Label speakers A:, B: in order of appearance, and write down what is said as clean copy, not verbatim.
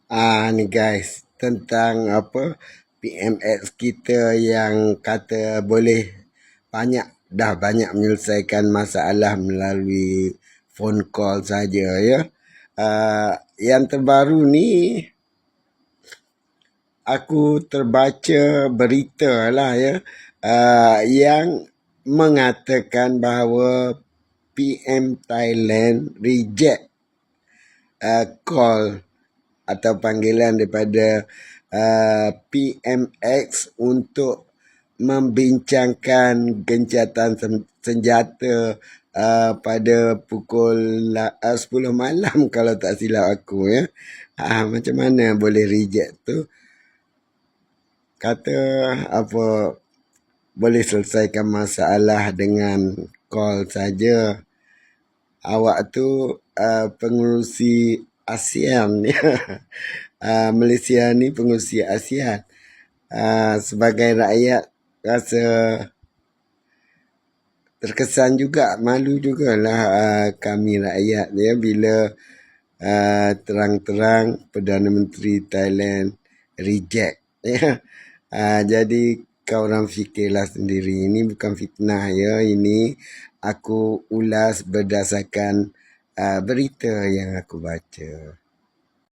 A: Ni guys, tentang apa PMX kita yang kata boleh banyak menyelesaikan masalah melalui phone call saja ya. Yang terbaru ni aku terbaca berita lah ya, yang mengatakan bahawa PM Thailand reject call atau panggilan daripada PMX untuk membincangkan gencatan senjata pada pukul 10 malam kalau tak silap aku ya. Macam mana boleh reject tu? Kata apa boleh selesaikan masalah dengan call saja. Awak tu pengurusi ASEAN ya. Malaysia ni pengurusi ASEAN. Sebagai rakyat rasa terkesan juga, malu jugalah kami rakyat ya bila terang-terang Perdana Menteri Thailand reject ya. Jadi kau orang fikirlah sendiri, ini bukan fitnah ya, ini aku ulas berdasarkan berita yang aku baca.